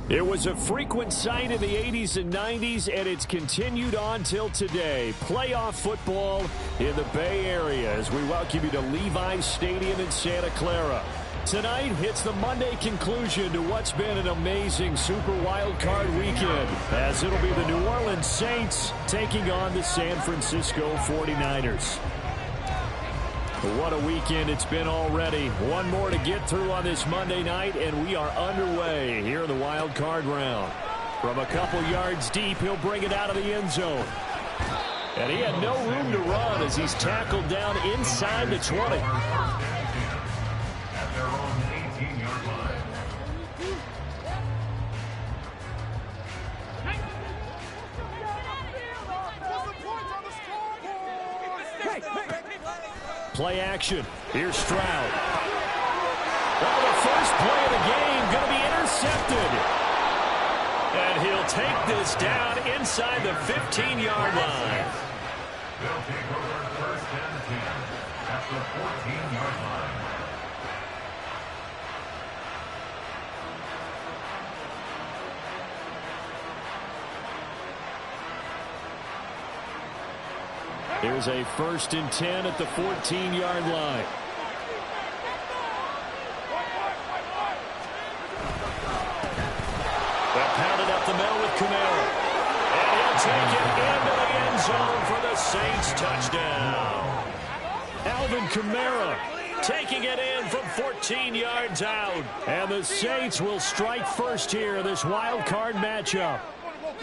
It was a frequent sight in the 80s and 90s, and it's continued on till today. Playoff football in the Bay Area as we welcome you to Levi's Stadium in Santa Clara. Tonight hits the Monday conclusion to what's been an amazing Super Wild Card weekend, as it'll be the New Orleans Saints taking on the San Francisco 49ers. What a weekend it's been already. One more to get through on this Monday night, and we are underway here in the wild card round. From a couple yards deep, he'll bring it out of the end zone. And he had no room to run as he's tackled down inside the 20. At their own 18-yard line. Play action. Here's Stroud. Well, the first play of the game going to be intercepted. And he'll take this down inside the 15-yard line. They'll take over first and 10 at the 14-yard line. Here's a 1st and 10 at the 14-yard line. They're pounded up the middle with Kamara. And he'll take it into the end zone for the Saints touchdown. Alvin Kamara taking it in from 14 yards out. And the Saints will strike first here in this wild card matchup.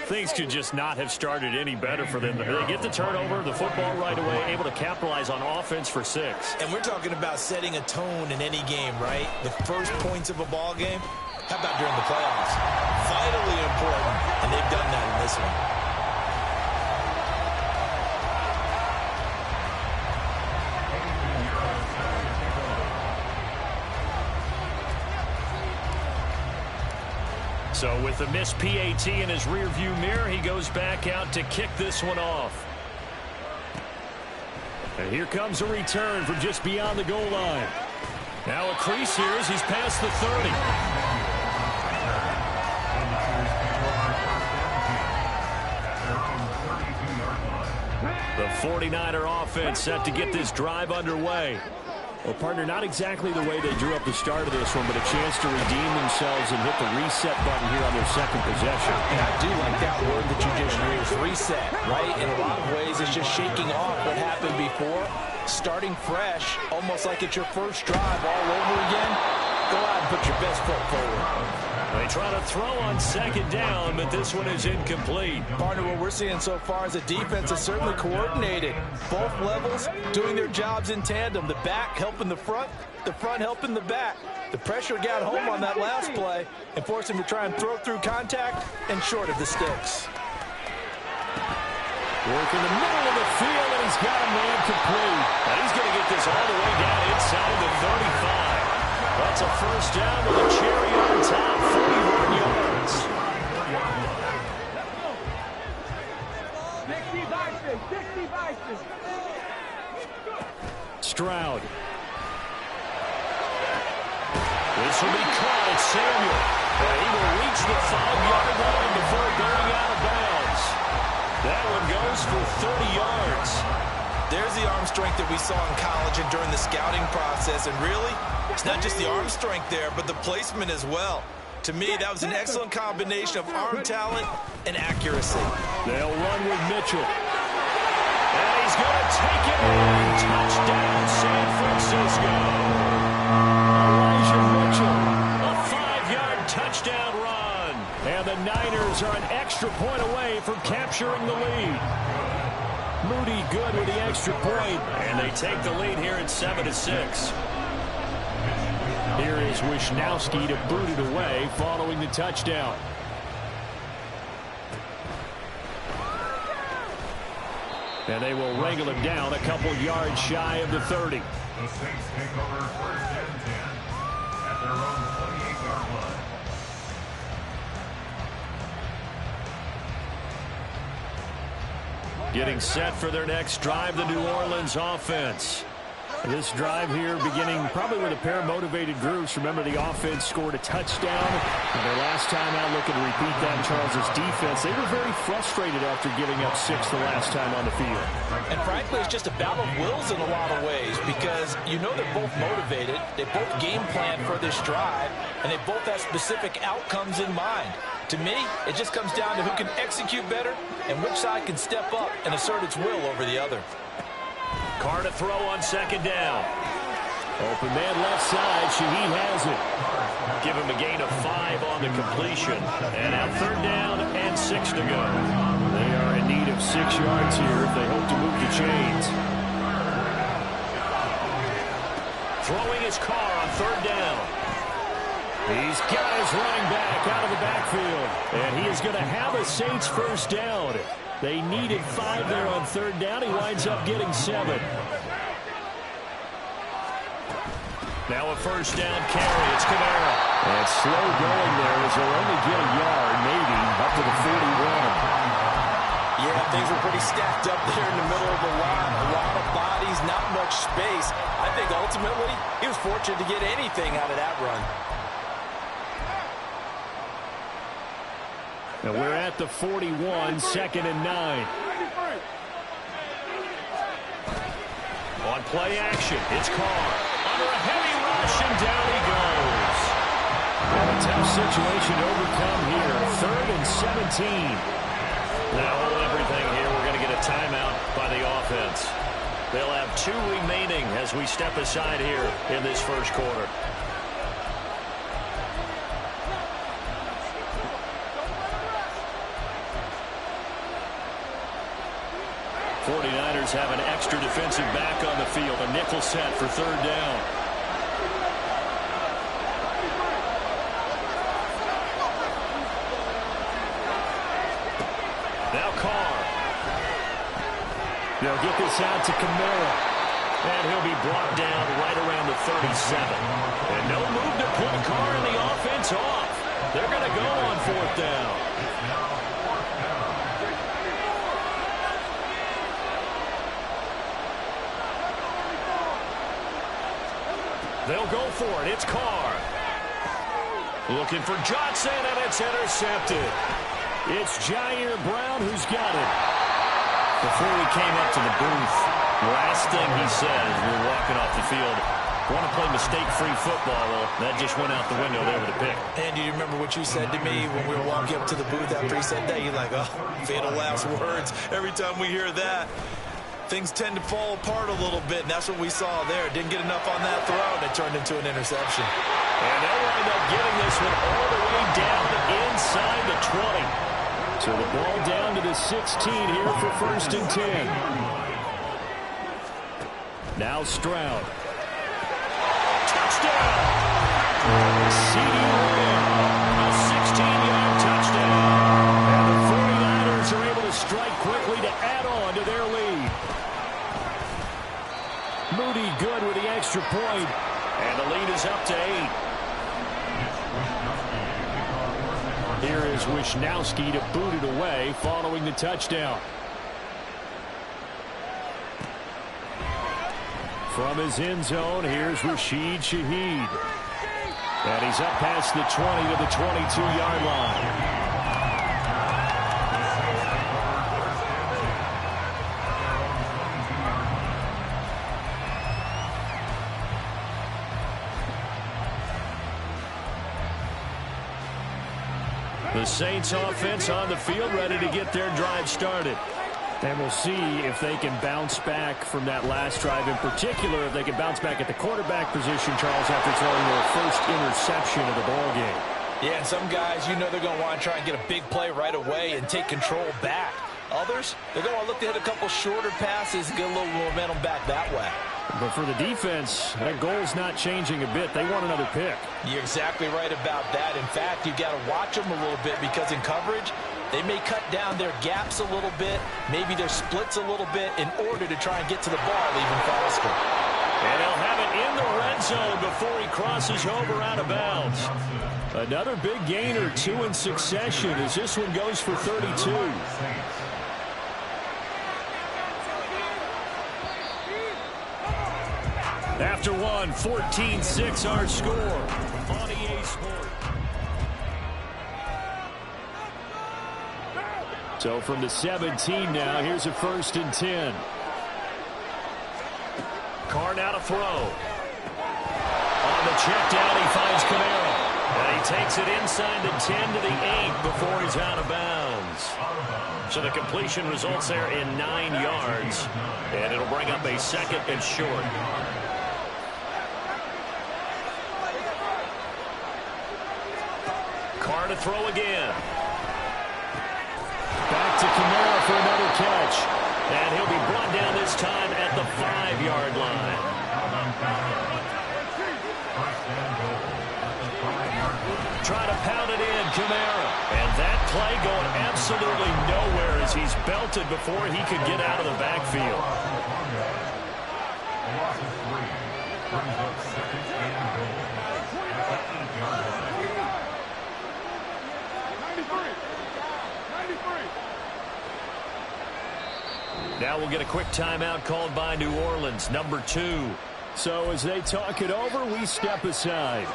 Things could just not have started any better for them. They get the turnover, the football right away, able to capitalize on offense for 6. And we're talking about setting a tone in any game, right? The first points of a ball game. How about during the playoffs? Vitally important, and they've done that in this one. So with the missed PAT in his rearview mirror, he goes back out to kick this one off. And here comes a return from just beyond the goal line. Now a crease here as he's past the 30. The 49er offense set to get this drive underway. Well, partner, not exactly the way they drew up the start of this one, but a chance to redeem themselves and hit the reset button here on their second possession. And I do like that word that you just used, reset, right? In a lot of ways, it's just shaking off what happened before, starting fresh, almost like it's your first drive all over again. Go out and put your best foot forward. They try to throw on second down, but this one is incomplete. Partner, what we're seeing so far is a defense is certainly coordinated. Both levels doing their jobs in tandem. The back helping the front helping the back. The pressure got home on that last play and forced him to try and throw through contact and short of the sticks. Work in the middle of the field, and he's got a man complete. And he's going to get this all the way down inside the 35. That's a first down with a cherry on top, 41 yards. Stroud. This will be caught at Samuel. And he will reach the 5-yard line before going out of bounds. That one goes for 30 yards. There's the arm strength that we saw in college and during the scouting process. And really, it's not just the arm strength there, but the placement as well. To me, that was an excellent combination of arm talent and accuracy. They'll run with Mitchell. And he's going to take it away. Touchdown, San Francisco. Elijah Mitchell, a 5-yard touchdown run. And the Niners are an extra point away from capturing the lead. Moody good with the extra point, and they take the lead here at 7-6. Here is Wisnowski to boot it away following the touchdown. And they will wrangle him down a couple yards shy of the 30. The Saints take over first and 10 at their own 28-yard line. Getting set for their next drive, the New Orleans offense. This drive here beginning probably with a pair of motivated groups. Remember, the offense scored a touchdown. And their last time out, looking to repeat that in Charles's defense. They were very frustrated after giving up 6 the last time on the field. And frankly, it's just a battle of wills in a lot of ways because you know they're both motivated. They both game plan for this drive, and they both have specific outcomes in mind. To me, it just comes down to who can execute better and which side can step up and assert its will over the other. Carr to throw on second down. Open man left side. Shaheed has it. Give him a gain of 5 on the completion. And now third down and 6 to go. They are in need of 6 yards here if they hope to move the chains. Throwing his Carr on third down. He's got his running back out of the backfield. And he is going to have a Saints first down. They needed 5 there on third down. He winds up getting 7. Now a first down carry. It's Kamara. And slow going there as they'll only get a yard, maybe, up to the 41. Yeah, things were pretty stacked up there in the middle of the line. A lot of bodies, not much space. I think ultimately he was fortunate to get anything out of that run. And we're at the 41, second and 9. On play action, it's Carr. Under a heavy rush, and down he goes. And a tough situation to overcome here. Third and 17. Now hold everything here. We're going to get a timeout by the offense. They'll have 2 remaining as we step aside here in this first quarter. 49ers have an extra defensive back on the field. A nickel set for third down. Now Carr. They'll get this out to Kamara. And he'll be brought down right around the 37. And no move to pull Carr and the offense off. They're going to go on fourth down. They'll go for it. It's Carr. Looking for Johnson, and it's intercepted. It's Jair Brown who's got it. Before he came up to the booth, last thing he said as we were walking off the field, want to play mistake-free football. Well, that just went out the window there with a pick. And do you remember what you said to me when we were walking up to the booth after he said that? You're like, oh, fatal last words. Every time we hear that, things tend to fall apart a little bit, and that's what we saw there. Didn't get enough on that throw, and it turned into an interception. And they'll wind up getting this one all the way down inside the 20. So the ball down to the 16 here for first and 10. Now Stroud. Touchdown! CeeDee Lamb, a 16-yard touchdown. And the 49ers are able to strike quickly to add on to their lead. Moody good with the extra point. And the lead is up to 8. Here is Wisnowski to boot it away following the touchdown. From his end zone, here's Rashid Shaheed. And he's up past the 20 to the 22-yard line. The Saints offense on the field ready to get their drive started. And we'll see if they can bounce back from that last drive. In particular, if they can bounce back at the quarterback position, Charles, after throwing their first interception of the ball game. Yeah, and some guys, you know they're going to want to try and get a big play right away and take control back. Others, they're going to look to hit a couple shorter passes and get a little momentum back that way. But for the defense, that goal's not changing a bit. They want another pick. You're exactly right about that. In fact, you've got to watch them a little bit because in coverage, they may cut down their gaps a little bit, maybe their splits a little bit in order to try and get to the ball even faster. And he'll have it in the red zone before he crosses over out of bounds. Another big gain or 2 in succession as this one goes for 32. After one, 14-6 our score on EA Sports. So from the 17 now, here's a 1st and 10. Carr now to throw. On the check down, he finds Kamara. And he takes it inside the 10 to the 8 before he's out of bounds. So the completion results there in 9 yards. And it'll bring up a 2nd and short. Carr to throw again. Back to Kamara for another catch. And he'll be brought down this time at the 5-yard line. Trying to pound it in, Kamara. And that play going absolutely nowhere as he's belted before he could get out of the backfield. Now we'll get a quick timeout called by New Orleans, number 2. So as they talk it over, we step aside.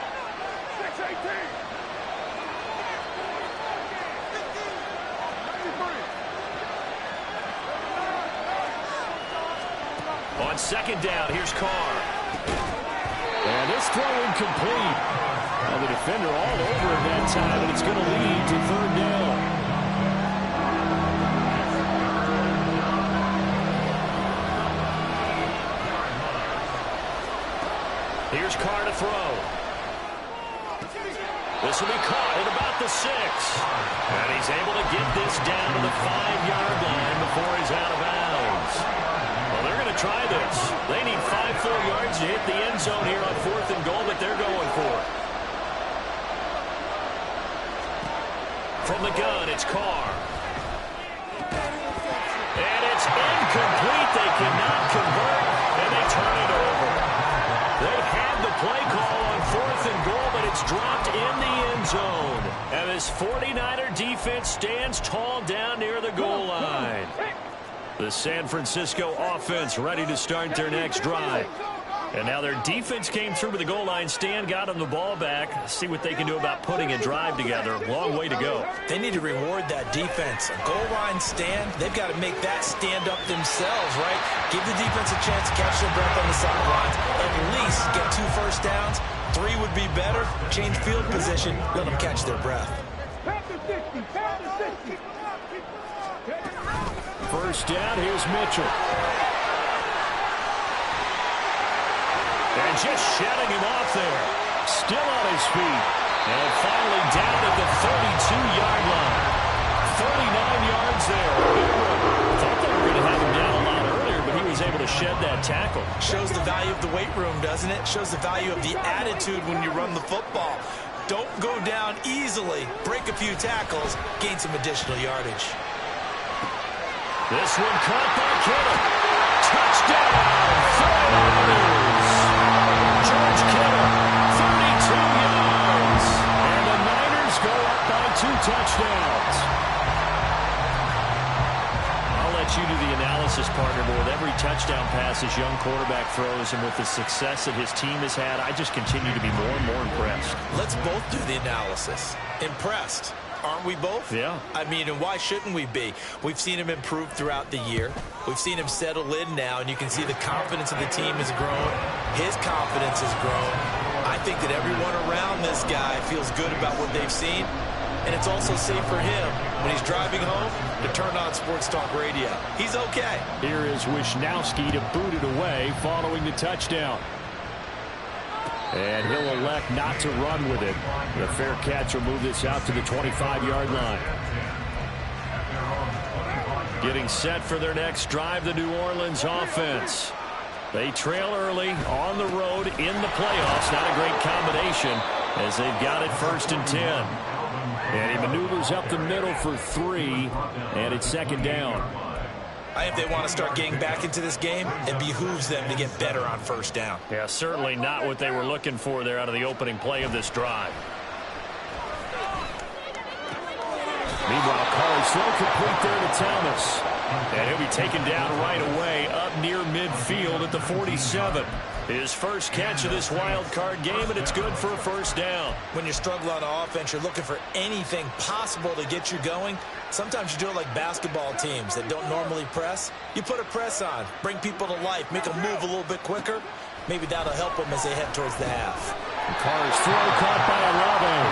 On 2nd down, here's Carr. And this throw incomplete. Well, the defender all over him that time, and it's going to lead to 3rd down. Here's Carr to throw. This will be caught at about the 6. And he's able to get this down to the 5-yard line before he's out of bounds. Well, they're going to try this. They need 5 full yards to hit the end zone here on 4th and goal, but they're going for it. From the gun, it's Carr. And it's incomplete. They cannot convert, and they turn it over. They had the play call on 4th and goal, but it's dropped in the end zone. And this 49er defense stands tall down near the goal line. The San Francisco offense ready to start their next drive. And now their defense came through with the goal line stand, got them the ball back. See what they can do about putting a drive together. Long way to go. They need to reward that defense. A goal line stand, they've got to make that stand up themselves, right? Give the defense a chance to catch their breath on the sidelines. At least get 2 first downs. 3 would be better. Change field position. Let them catch their breath. 1st down, here's Mitchell. And just shedding him off there. Still on his feet. And finally down at the 32-yard line. 39 yards there. Thought they were going to have him down a lot earlier, but he was able to shed that tackle. Shows the value of the weight room, doesn't it? Shows the value of the attitude when you run the football. Don't go down easily. Break a few tackles. Gain some additional yardage. This one caught by Kittle. Touchdown, 49ers. George Kittle, 32 yards. And the Niners go up by 2 touchdowns. I'll let you do the analysis, partner, but with every touchdown pass his young quarterback throws and with the success that his team has had, I just continue to be more and more impressed. Let's both do the analysis. Impressed. Aren't we both? Yeah. I mean, and why shouldn't we be? We've seen him improve throughout the year. We've seen him settle in now, and you can see the confidence of the team has grown. His confidence has grown. I think that everyone around this guy feels good about what they've seen, and it's also safe for him when he's driving home to turn on Sports Talk Radio. He's okay. Here is Wisnowski to boot it away following the touchdown. And he'll elect not to run with it. The fair catch will move this out to the 25-yard line. Getting set for their next drive, the New Orleans offense. They trail early on the road in the playoffs. Not a great combination as they've got it 1st and 10. And he maneuvers up the middle for 3, and it's 2nd down. I think they want to start getting back into this game. It behooves them to get better on 1st down. Yeah, certainly not what they were looking for there out of the opening play of this drive. Meanwhile, Carr's throw complete there to Thomas. And he'll be taken down right away up near midfield at the 47. His first catch of this wild card game, and it's good for a first down. When you struggle on offense, you're looking for anything possible to get you going. Sometimes you do it like basketball teams that don't normally press. You put a press on, bring people to life, make them move a little bit quicker. Maybe that'll help them as they head towards the half. Carr's throw caught by Olave.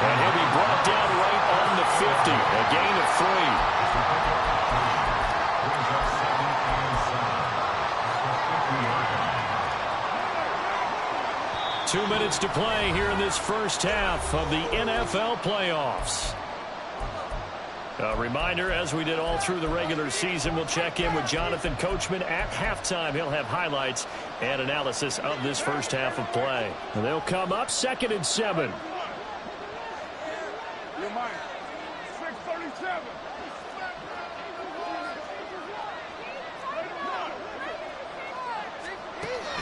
And he'll be brought down right on the 50. A gain of 3. 2 minutes to play here in this first half of the NFL playoffs. A reminder, as we did all through the regular season, we'll check in with Jonathan Coachman at halftime. He'll have highlights and analysis of this first half of play. And they'll come up 2nd and 7.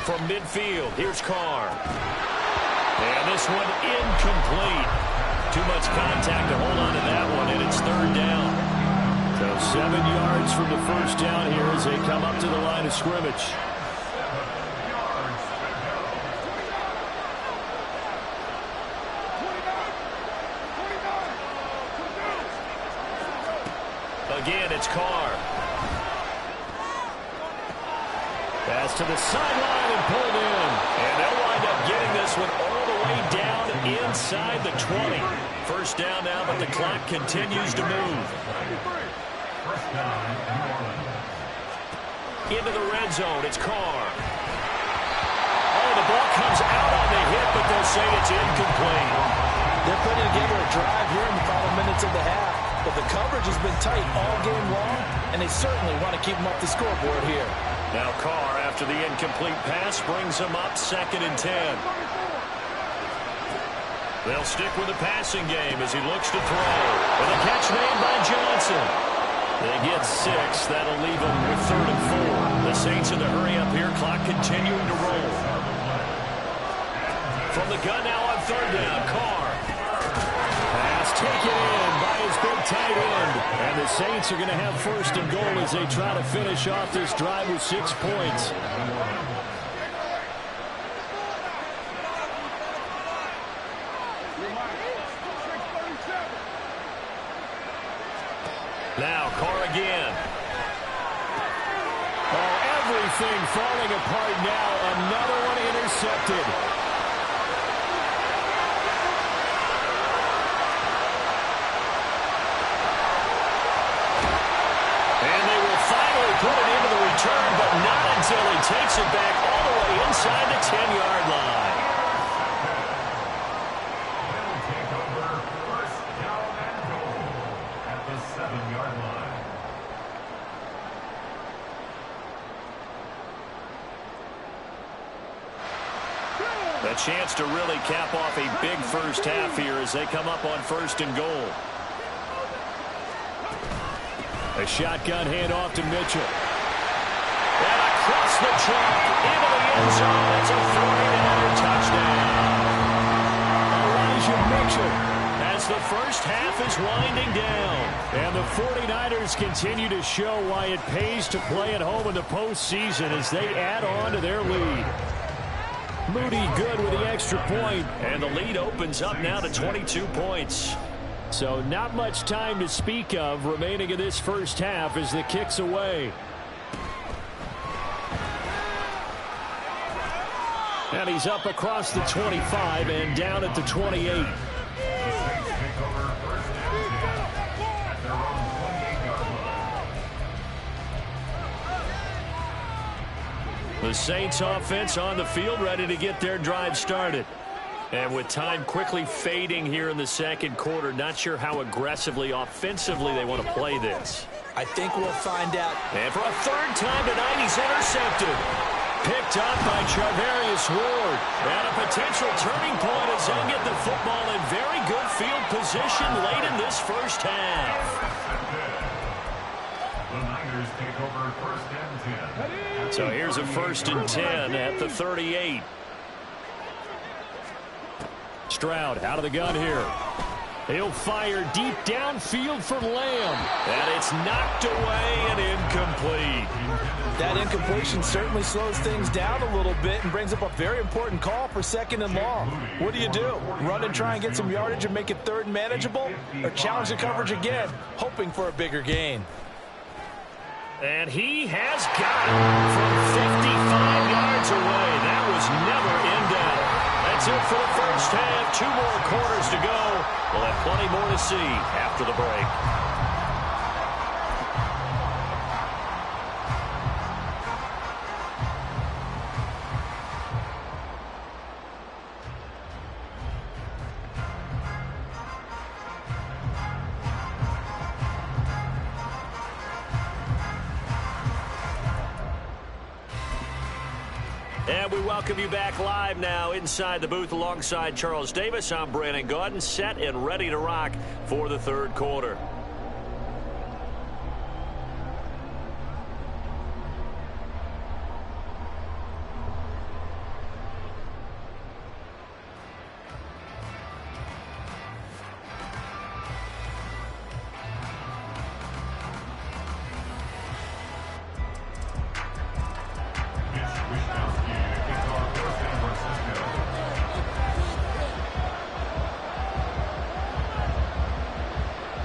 From midfield, here's Carr. And this one incomplete. Too much contact to hold on to that one, and it's 3rd down. So 7 yards from the first down here as they come up to the line of scrimmage. Again, it's Carr. Pass to the sideline and pulled in. And they'll wind up getting this one all the way down inside the 20. First down now, but the clock continues to move. Into the red zone, it's Carr. Oh, the ball comes out on the hit, but they'll say it's incomplete. They're putting together a drive here in the final minutes of the half, but the coverage has been tight all game long, and they certainly want to keep them up the scoreboard here. Now Carr, after the incomplete pass, brings them up 2nd and 10. They'll stick with the passing game as he looks to throw. With a catch made by Johnson. They get 6. That'll leave them with 3rd and 4. The Saints in the hurry up here. Clock continuing to roll. From the gun now on 3rd down. Carr. Pass taken in by his big tight end. And the Saints are going to have 1st and goal as they try to finish off this drive with 6 points. Now Carr again. Oh, everything falling apart now. Another one intercepted. And they will finally put it into the return, but not until he takes it back all the way inside the 10-yard line. A chance to really cap off a big first half here as they come up on 1st and goal. A shotgun handoff to Mitchell. And across the track into the end zone. It's a 49er touchdown. Elijah Mitchell as the first half is winding down. And the 49ers continue to show why it pays to play at home in the postseason as they add on to their lead. Moody good with the extra point, and the lead opens up now to 22 points. So not much time to speak of remaining in this first half as the kick's away. And he's up across the 25 and down at the 28. The Saints offense on the field ready to get their drive started. And with time quickly fading here in the second quarter, not sure how aggressively, offensively they want to play this. I think we'll find out. And for a 3rd time tonight, he's intercepted. Picked up by Charvarius Ward. And a potential turning point as they'll get the football in very good field position late in this first half. The Niners take over 1st and 10. So here's a 1st and 10 at the 38. Stroud out of the gun here. He'll fire deep downfield for Lamb. And it's knocked away and incomplete. That incompletion certainly slows things down a little bit and brings up a very important call for 2nd and long. What do? Run and try and get some yardage and make it 3rd and manageable? Or challenge the coverage again, hoping for a bigger gain? And he has got it from 55 yards away. That was never in doubt. That's it for the first half. 2 more quarters to go. We'll have plenty more to see after the break. And we welcome you back live now inside the booth alongside Charles Davis. I'm Brandon Gaudin, set and ready to rock for the 3rd quarter.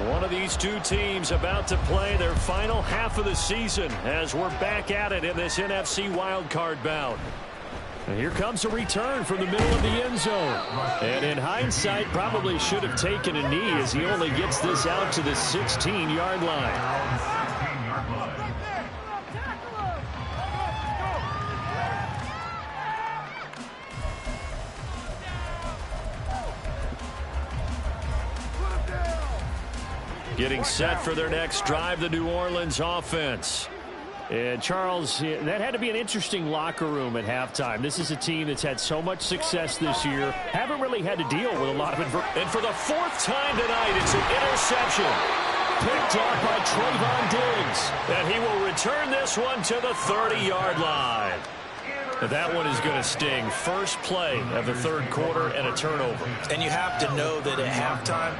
One of these two teams about to play their final half of the season as we're back at it in this NFC wildcard bout. And here comes a return from the middle of the end zone. And in hindsight, probably should have taken a knee as he only gets this out to the 16-yard line. Getting set for their next drive, the New Orleans offense. And Charles, that had to be an interesting locker room at halftime. This is a team that's had so much success this year. Haven't really had to deal with a lot of adversity. And for the 4th time tonight, it's an interception. Picked off by Trayvon Diggs. And he will return this one to the 30-yard line. Now that one is going to sting. First play of the 3rd quarter and a turnover. And you have to know that at halftime,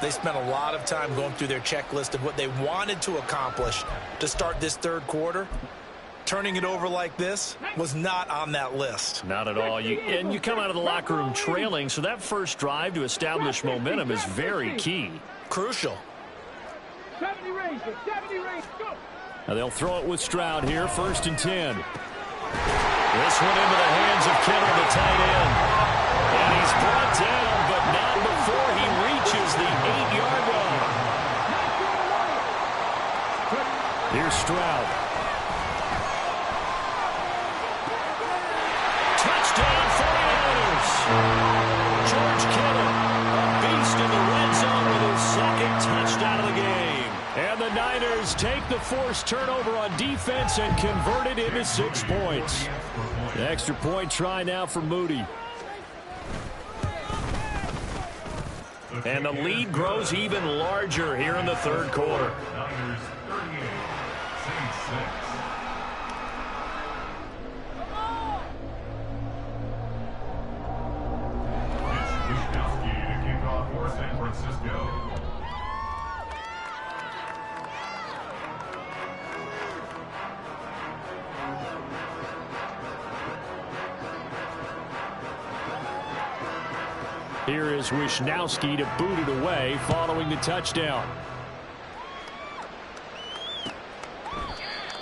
they spent a lot of time going through their checklist of what they wanted to accomplish to start this 3rd quarter. Turning it over like this was not on that list. Not at all. And you come out of the locker room trailing, so that first drive to establish momentum is very key. Crucial. 70 range, go. Now they'll throw it with Stroud here, 1st and 10. This one into the hands of Kittle, the tight end. And he's brought down, but not before he reaches the 8-yard line. Here's Stroud. Touchdown 49ers. George Kittle, a beast in the red zone with his 2nd touchdown of the game. And the Niners take the forced turnover on defense and convert it into 6 points. The extra point try now for Moody. And the lead grows even larger here in the 3rd quarter. Niners 38, Saints 6. It's Wisnowski to kick off for San Francisco. Here is Wisnowski to boot it away following the touchdown.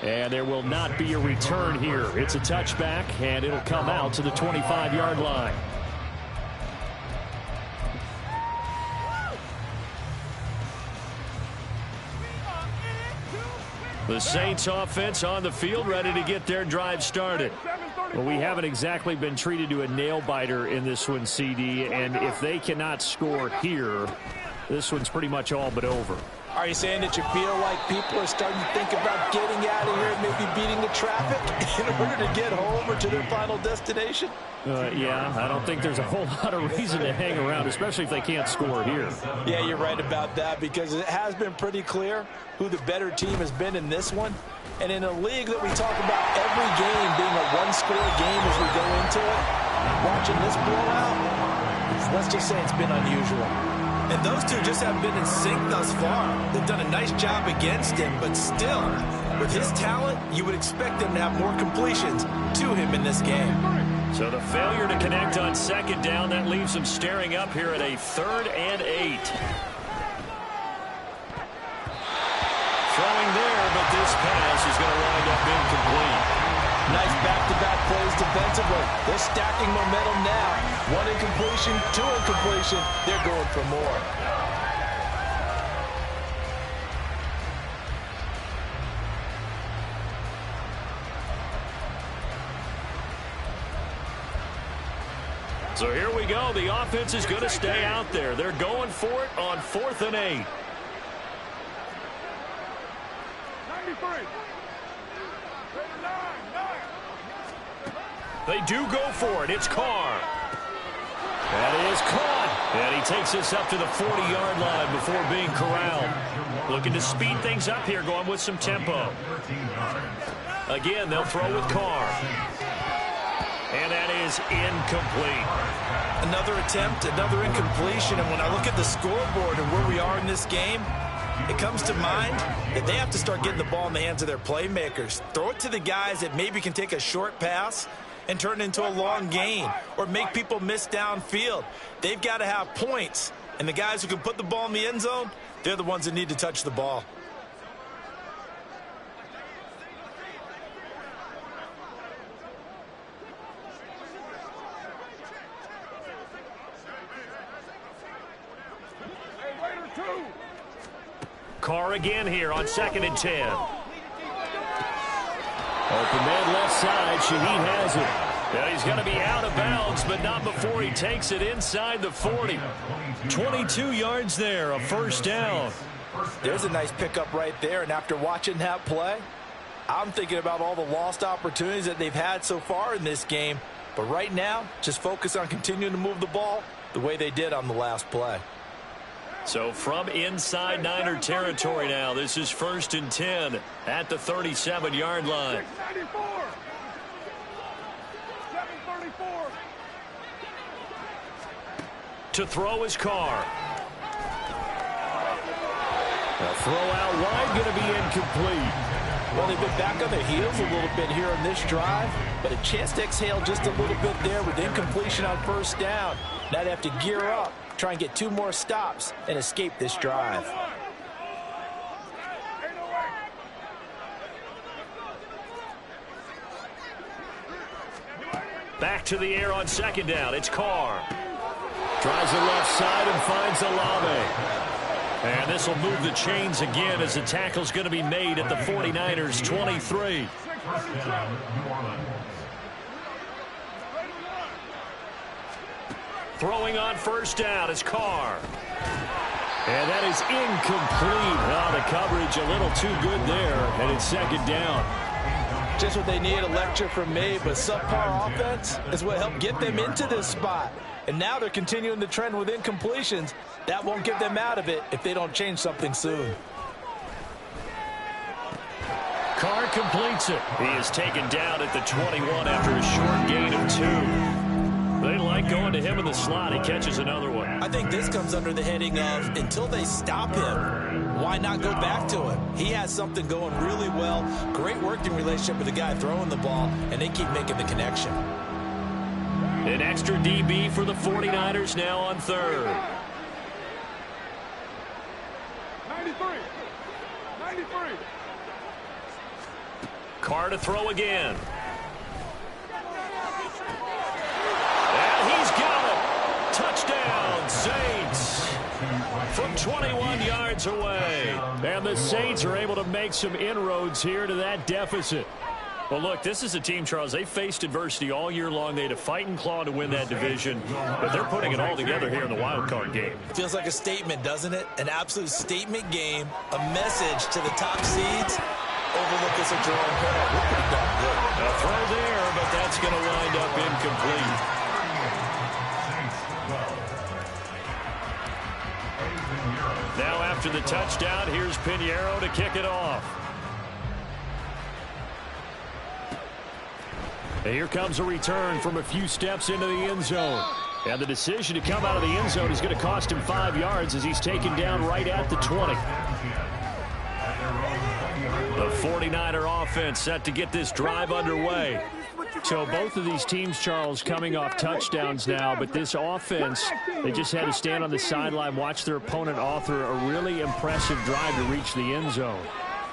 And there will not be a return here. It's a touchback, and it'll come out to the 25-yard line. The Saints offense on the field, ready to get their drive started. Well, we haven't exactly been treated to a nail-biter in this one, CD, and if they cannot score here, this one's pretty much all but over. Are you saying that you feel like people are starting to think about getting out of here and maybe beating the traffic in order to get home or to their final destination? Yeah, I don't think there's a whole lot of reason to hang around, especially if they can't score here. Yeah, you're right about that, because it has been pretty clear who the better team has been in this one. And in a league that we talk about every game being a one-score game as we go into it, watching this blowout, let's just say it's been unusual. And those two just haven't been in sync thus far. They've done a nice job against him, but still, with his talent, you would expect them to have more completions to him in this game. So the failure to connect on second down, that leaves them staring up here at a 3rd and 8. Throwing there, but this pass is going to wind up incomplete. Nice back-to-back plays defensively. They're stacking momentum now. 1 incompletion, 2 incompletion. They're going for more. So here we go. The offense is going to stay out there. They're going for it on 4th and 8. 93. They do go for it. It's Carr. That is caught. And he takes us up to the 40-yard line before being corralled. Looking to speed things up here, going with some tempo. Again, they'll throw with Carr. And that is incomplete. Another attempt, another incompletion. And when I look at the scoreboard and where we are in this game, it comes to mind that they have to start getting the ball in the hands of their playmakers. Throw it to the guys that maybe can take a short pass and turn it into a long gain or make people miss downfield. They've got to have points. And the guys who can put the ball in the end zone, they're the ones that need to touch the ball. Carr again here on 2nd and 10. Open man left side. Shaheed has it. Now he's going to be out of bounds, but not before he takes it inside the 40. 22 yards there, a 1st down. There's a nice pickup right there, and after watching that play, I'm thinking about all the lost opportunities that they've had so far in this game. But right now, just focus on continuing to move the ball the way they did on the last play. So from inside Niner territory now, this is 1st and 10 at the 37-yard line. 694. 734. To throw is Carr. A throw out wide, going to be incomplete. Well, they've been back on their heels a little bit here on this drive, but a chance to exhale just a little bit there with incompletion on 1st down. Now they have to gear up, try and get 2 more stops and escape this drive. Back to the air on 2nd down. It's Carr. Drives the left side and finds Olave. And this will move the chains again as the tackle's going to be made at the 49ers 23. Throwing on 1st down is Carr. And that is incomplete. Oh, the coverage a little too good there, and it's 2nd down. Just what they need, a lecture from me, but subpar offense is what helped get them into this spot. And now they're continuing the trend with incompletions. That won't get them out of it if they don't change something soon. Carr completes it. He is taken down at the 21 after a short gain of 2. They like going to him in the slot. He catches another one. I think this comes under the heading of until they stop him, why not go back to him? He has something going really well. Great working relationship with the guy throwing the ball, and they keep making the connection. An extra DB for the 49ers now on 3rd. 93. 93. Carr to throw again. And he's got it. Touchdown, Saints. From 21 yards away. And the Saints are able to make some inroads here to that deficit. Well, look, this is a team, Charles, they faced adversity all year long. They had to fight and claw to win that division, but they're putting it all together here in the wild card game. Feels like a statement, doesn't it? An absolute statement game, a message to the top seeds. Overlook us at your own peril. We're pretty darn good. A throw there, but that's going to wind up incomplete. Now after the touchdown, here's Pinheiro to kick it off. And here comes a return from a few steps into the end zone. And the decision to come out of the end zone is going to cost him 5 yards as he's taken down right at the 20. The 49er offense set to get this drive underway. So both of these teams, Charles, coming off touchdowns now, but this offense, they just had to stand on the sideline, watch their opponent author a really impressive drive to reach the end zone.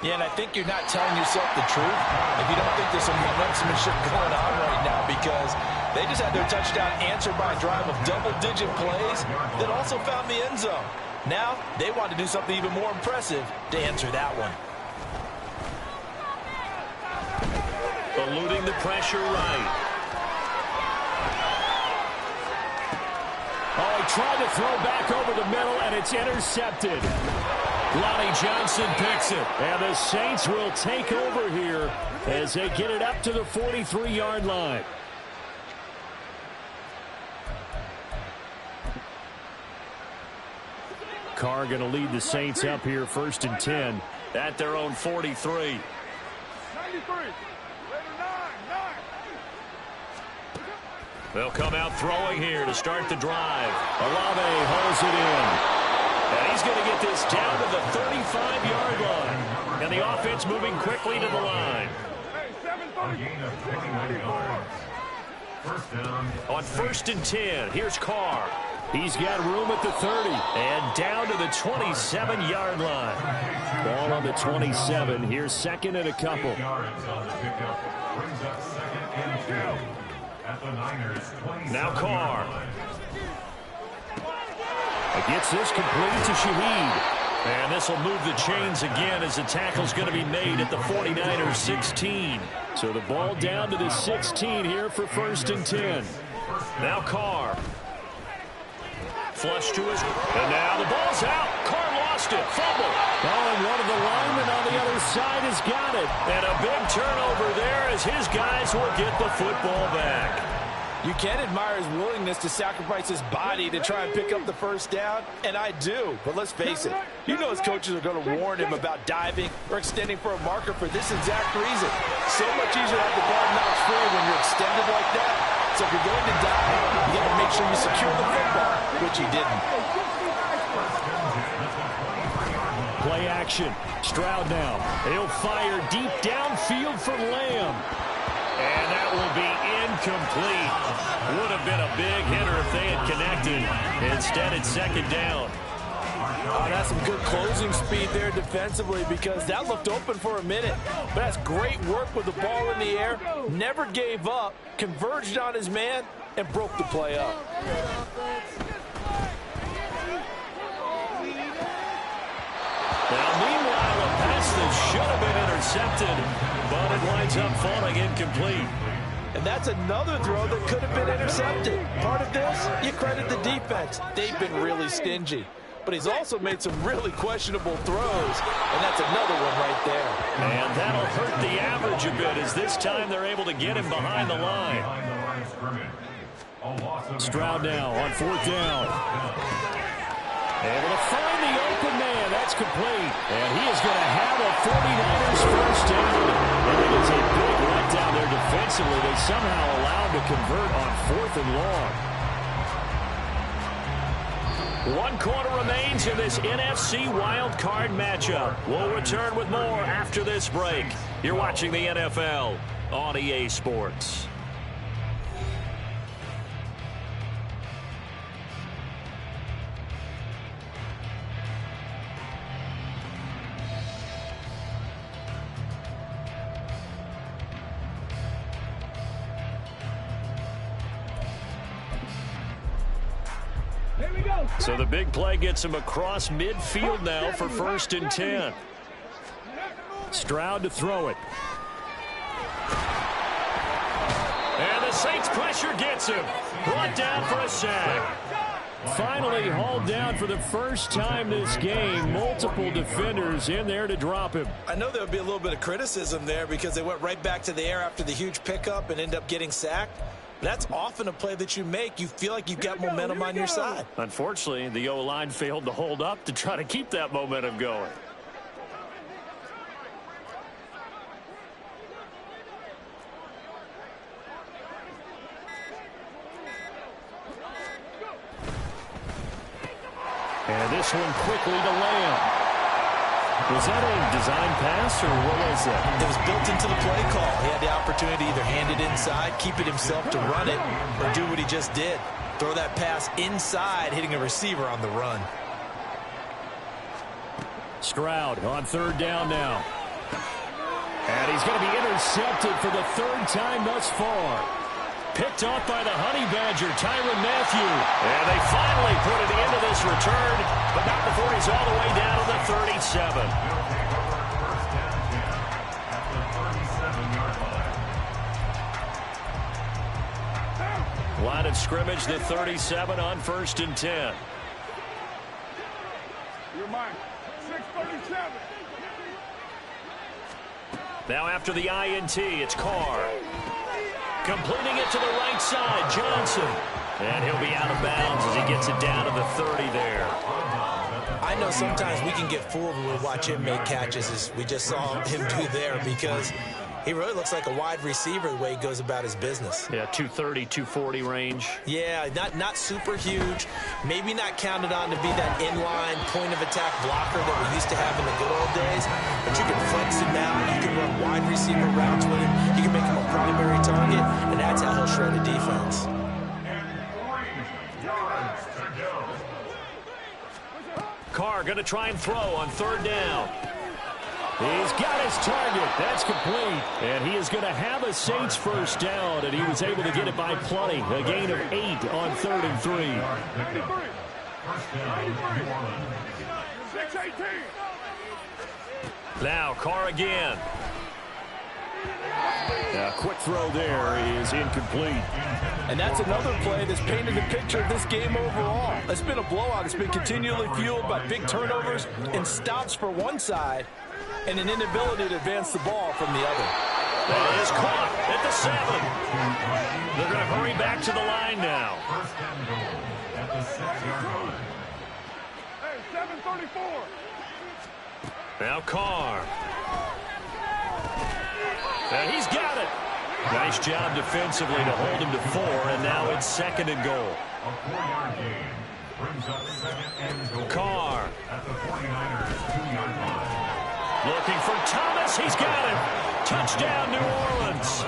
Yeah, and I think you're not telling yourself the truth if you don't think there's some one-upsmanship going on right now, because they just had their touchdown answered by a drive of double-digit plays that also found the end zone. Now, they want to do something even more impressive to answer that one. Eluding the pressure right. Oh, he tried to throw back over the middle, and it's intercepted. Lonnie Johnson picks it. And the Saints will take over here as they get it up to the 43-yard line. Carr going to lead the Saints up here, 1st and 10 at their own 43. 93. They'll come out throwing here to start the drive. Olave holds it in. And he's going to get this down to the 35-yard line. And the offense moving quickly to the line. On 1st and 10, here's Carr. He's got room at the 30 and down to the 27-yard line. Ball on the 27. Here's 2nd and a couple. Now Carr. Gets this complete to Shaheed. And this will move the chains again as the tackle's going to be made at the 49ers 16. So the ball down to the 16 here for 1st and 10. Now Carr. Flush to his. And now the ball's out. Carr lost it. Fumble. Oh, and one of the linemen on the other side has got it. And a big turnover there as his guys will get the football back. You can admire his willingness to sacrifice his body to try and pick up the first down, and I do. But let's face it, you know his coaches are going to warn him about diving or extending for a marker for this exact reason. So much easier to have the ball knocked free when you're extended like that. So if you're going to dive, you got to make sure you secure the football, which he didn't. Play action. Stroud now. He'll fire deep downfield for Lamb. And that will be incomplete. Would have been a big hitter if they had connected. Instead, it's 2nd down. Oh, that's some good closing speed there defensively, because that looked open for a minute. But that's great work with the ball in the air. Never gave up, converged on his man, and broke the play up. Now, meanwhile, a pass that should have been intercepted, but it winds up falling incomplete. And that's another throw that could have been intercepted. Part of this, you credit the defense. They've been really stingy. But he's also made some really questionable throws, and that's another one right there. And that'll hurt the average a bit, as this time they're able to get him behind the line. Stroud now on 4th down. Able to find the open man. That's complete. And he is going to have a 49ers first down. And it is a big letdown there defensively. They somehow allowed to convert on 4th and long. 1 quarter remains in this NFC Wild Card matchup. We'll return with more after this break. You're watching the NFL on EA Sports. So the big play gets him across midfield now for 1st and 10. Stroud to throw it. And the Saints pressure gets him. Brought down for a sack. Finally hauled down for the first time this game. Multiple defenders in there to drop him. I know there would be a little bit of criticism there because they went right back to the air after the huge pickup and end up getting sacked. That's often a play that you make. You feel like you've got momentum on your side. Unfortunately, the O-line failed to hold up to try to keep that momentum going. this one quickly to Lamb. Was that a design pass, or what was that? It was built into the play call. He had the opportunity to either hand it inside, keep it himself to run it, or do what he just did. Throw that pass inside, hitting a receiver on the run. Stroud on third down now. And he's going to be intercepted for the third time thus far. Picked off by the Honey Badger, Tyrann Mathieu. And they finally put it into this return, but not before he's all the way down to the 37. Line of scrimmage, the 37 on 1st and 10. You're mine. 637. Now after the INT, it's Carr. Completing it to the right side, Johnson. And he'll be out of bounds as he gets it down to the 30 there. I know sometimes we can get fooled when we watch him make catches, as we just saw him do there, because he really looks like a wide receiver the way he goes about his business. Yeah, 230, 240 range. Yeah, not super huge. Maybe not counted on to be that inline point-of-attack blocker that we used to have in the good old days. But you can flex him out. You can run wide receiver routes with him. You can make him a primary target, and that's how he'll shred a defense. Carr going to try and throw on third down. He's got his target. That's complete. And he is going to have a Saints first down, and he was able to get it by plenty. A gain of 8 on 3rd and 3. 618. Now Carr again. A quick throw there is incomplete. And that's another play that's painted the picture of this game overall. It's been a blowout. It's been continually fueled by big turnovers and stops for one side and an inability to advance the ball from the other. That is caught at the 7. They're going to hurry back to the line now. Hey, 734. Now Carr. And he's got it. Nice job defensively to hold him to 4, and now it's 2nd and goal. A 4-yard gain brings up 2nd and goal. Carr. At the 49ers 2-yard line. Looking for Thomas. He's got it. Touchdown, New Orleans.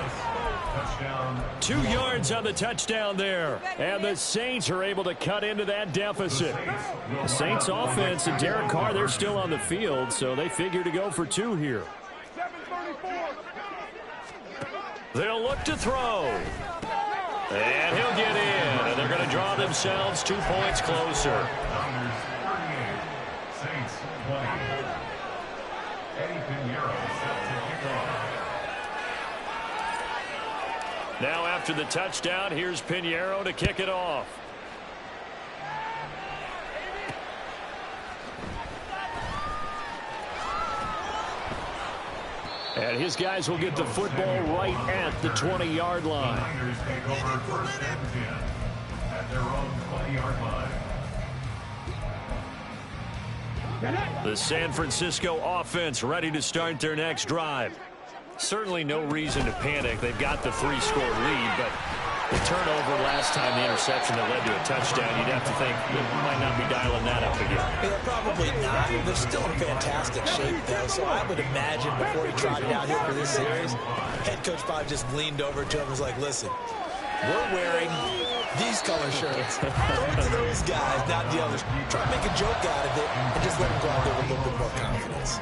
Touchdown. 2 yards on the touchdown there. And the Saints are able to cut into that deficit. The Saints offense and Derek Carr, they're still on the field, so they figure to go for 2 here. 734. They'll look to throw. And he'll get in. And they're going to draw themselves 2 points closer. Niners 38. Saints 20. Eddie Pinheiro set to kick off. Now after the touchdown, here's Pinheiro to kick it off. And his guys will get the football right at the 20-yard line. Niners take over 1st and 10 at their own 20-yard line. The San Francisco offense ready to start their next drive. Certainly no reason to panic. They've got the 3-score lead, but the turnover last time, the interception that led to a touchdown, you'd have to think they might not be dialing that up again. Yeah, probably not. They're still in fantastic shape, though, so I would imagine before he trotted out here for this series, head coach probably just leaned over to him and was like, listen, we're wearing these color shirts. Throw it to those guys, not the others. Try to make a joke out of it and just let them go out there with a little bit more confidence.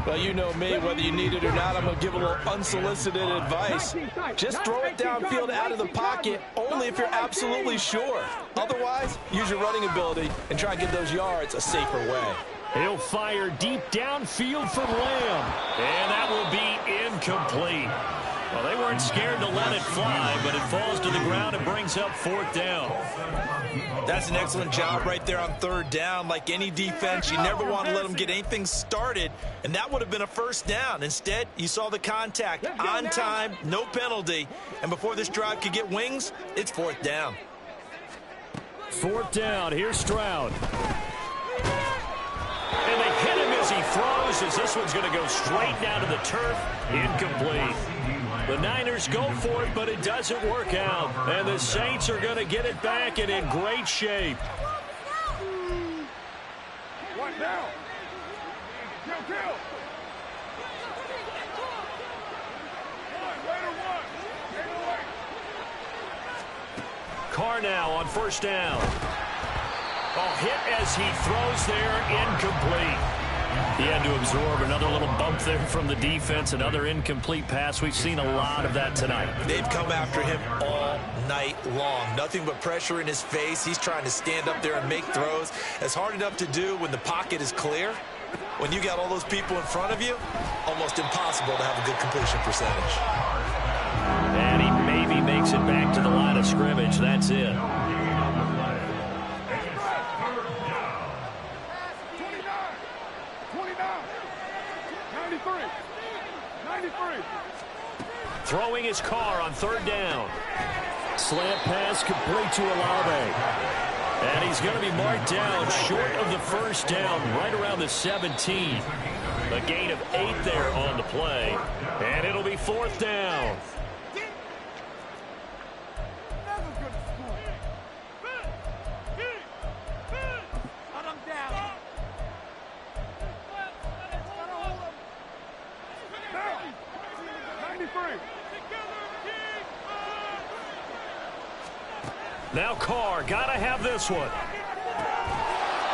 Well, you know me, whether you need it or not, I'm going to give a little unsolicited advice. Just throw it downfield out of the pocket only if you're absolutely sure. Otherwise, use your running ability and try and get those yards a safer way. He'll fire deep downfield from Lamb. And that will be incomplete. Well, they weren't scared to let it fly, but it falls to the ground and brings up 4th down. That's an excellent job right there on 3rd down. Like any defense, you never want to let them get anything started, and that would have been a 1st down. Instead, you saw the contact on time, no penalty, and before this drive could get wings, it's 4th down. 4th down. Here's Stroud. And they hit him as he throws, as this one's going to go straight down to the turf. Incomplete. The Niners go for it, but it doesn't work out. And the Saints are going to get it back and in great shape. Kill. Carr now on first down. Oh, hit as he throws there, incomplete. He had to absorb another little bump there from the defense, another incomplete pass. We've seen a lot of that tonight. They've come after him all night long. Nothing but pressure in his face. He's trying to stand up there and make throws. It's hard enough to do when the pocket is clear. When you got all those people in front of you, almost impossible to have a good completion percentage. And he maybe makes it back to the line of scrimmage. That's it. 93. Throwing his Carr on third down. Slant pass complete to Olave. And he's going to be marked down short of the first down, right around the 17. A gain of 8 there on the play. And it'll be fourth down. Now Carr, gotta have this one.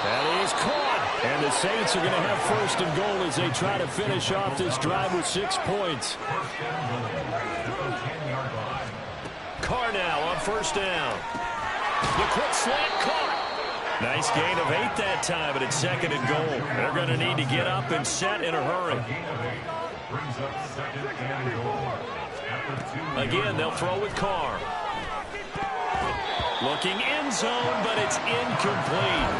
That is caught. And the Saints are going to have first and goal as they try to finish off this drive with 6 points. Carr now on first down. The quick slant caught. Nice gain of 8 that time, but it's second and goal. They're going to need to get up and set in a hurry. Again, they'll throw with Carr. Looking end zone, but it's incomplete.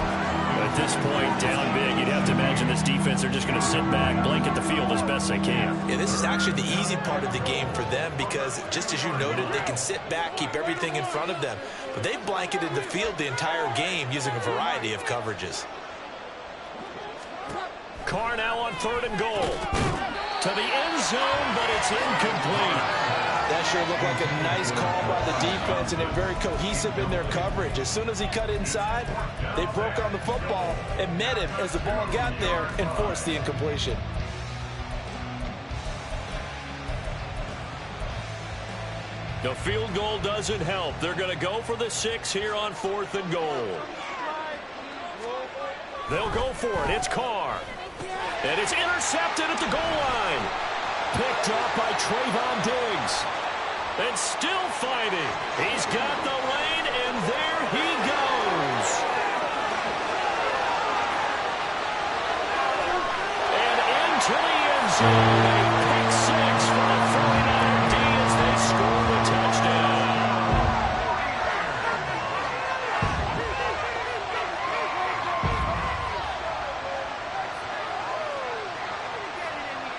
At this point, down big, you'd have to imagine this defense are just going to sit back, blanket the field as best they can. Yeah, this is actually the easy part of the game for them because, just as you noted, they can sit back, keep everything in front of them. But they've blanketed the field the entire game using a variety of coverages. Carr now on third and goal. To the end zone, but it's incomplete. That sure looked like a nice call by the defense, and they're very cohesive in their coverage. As soon as he cut inside, they broke on the football and met him as the ball got there and forced the incompletion. The field goal doesn't help. They're going to go for the 6 here on fourth and goal. They'll go for it. It's Carr. And it's intercepted at the goal line. Picked up by Trayvon Diggs. And still fighting. He's got the lane, and there he goes. And into the end zone. A pick 6 for the 49er D as they score the touchdown.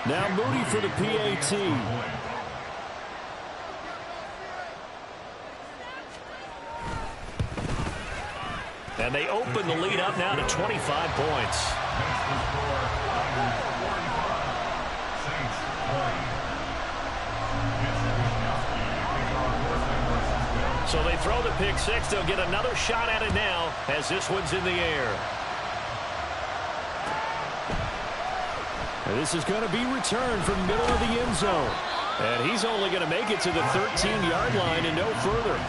Now Moody for the PAT. And they open the lead up now to 25 points. So they throw the pick 6. They'll get another shot at it now as this one's in the air. And this is going to be returned from middle of the end zone. And he's only going to make it to the 13-yard line and no further.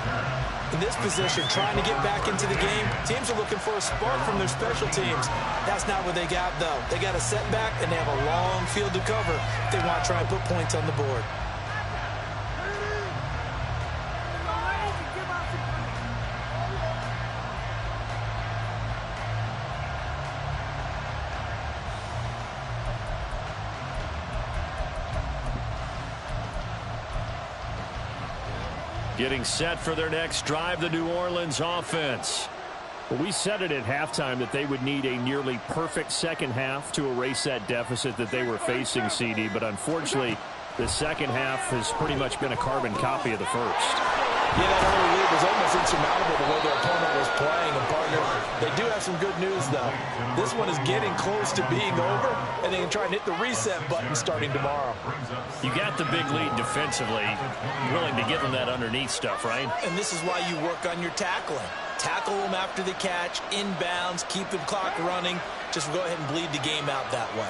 In this position, trying to get back into the game, teams are looking for a spark from their special teams. That's not what they got, though. They got a setback, and they have a long field to cover if they want to try and put points on the board. Getting set for their next drive, the New Orleans offense. Well, we said it at halftime that they would need a nearly perfect second half to erase that deficit that they were facing, CD. But unfortunately, the second half has pretty much been a carbon copy of the first. Yeah, that early lead was almost insurmountable the way their opponent was playing. And, partner, they do have some good news, though. This one is getting close to being over, and they can try and hit the reset button starting tomorrow. You got the big lead defensively, willing to give them that underneath stuff, right? And this is why you work on your tackling. Tackle them after the catch, inbounds, keep the clock running. Just go ahead and bleed the game out that way.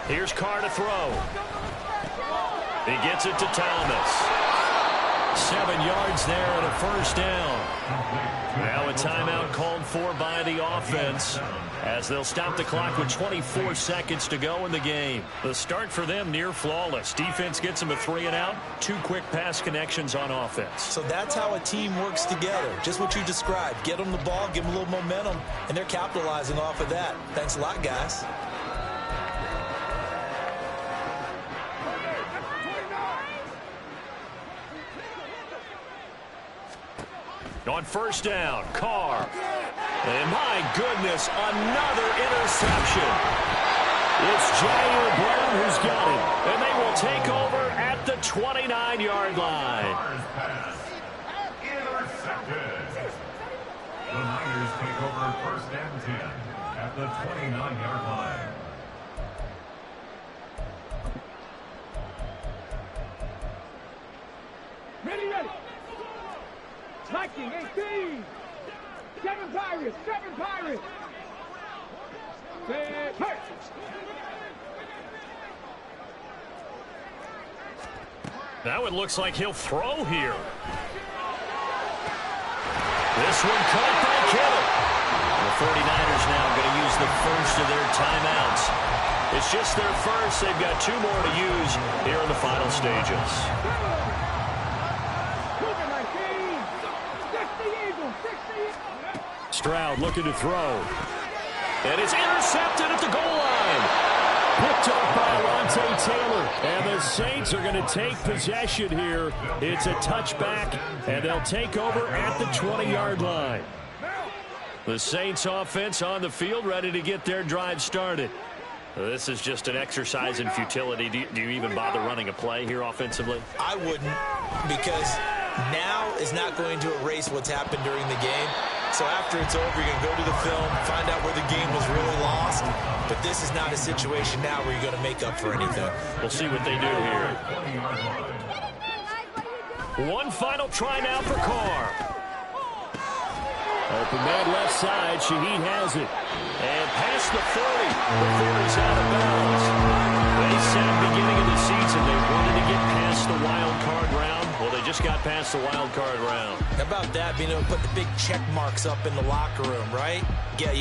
Here's Carr to throw. He gets it to Thomas. 7 yards there and a first down. Now a timeout called for by the offense as they'll stop the clock with 24 seconds to go in the game. The start for them near flawless. Defense gets them a 3 and out. 2 quick pass connections on offense. So that's how a team works together. Just what you described. Get them the ball, give them a little momentum, and they're capitalizing off of that. Thanks a lot, guys. On first down, Carr. And my goodness, another interception. It's Jair Brown who's got it. And they will take over at the 29-yard line. Intercepted. The Niners take over first and 10 at the 29-yard line. Ready. Liking 18. 7 Pirates. Now it looks like he'll throw here. This one caught by Kittle. The 49ers now going to use the first of their timeouts. It's just their first. They've got 2 more to use here in the final stages. Stroud looking to throw. And it's intercepted at the goal line. Picked up by Alontae Taylor. And the Saints are going to take possession here. It's a touchback, and they'll take over at the 20-yard line. The Saints offense on the field, ready to get their drive started. This is just an exercise in futility. Do you even bother running a play here offensively? I wouldn't, because now is not going to erase what's happened during the game. So after it's over, you're going to go to the film, find out where the game was really lost. But this is not a situation now where you're going to make up for anything. We'll see what they do here. One final try now for Carr. Open man left side. Shaheed has it. And past the 40. The 40's out of bounds. They said at the beginning of the season they wanted to get past the wild card round. Well, they just got past the wild card round. How about that, being able to put the big check marks up in the locker room, right? Yeah,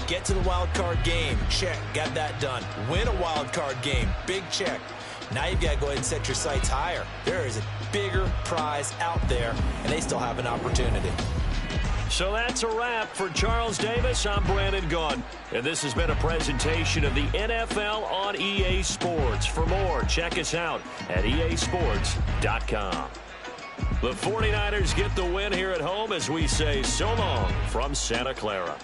get to the wild card game. Check, got that done. Win a wild card game. Big check. Now you've got to go ahead and set your sights higher. There is a bigger prize out there, and they still have an opportunity. So that's a wrap for Charles Davis. I'm Brandon Gaudin, and this has been a presentation of the NFL on EA Sports. For more, check us out at easports.com. The 49ers get the win here at home as we say so long from Santa Clara.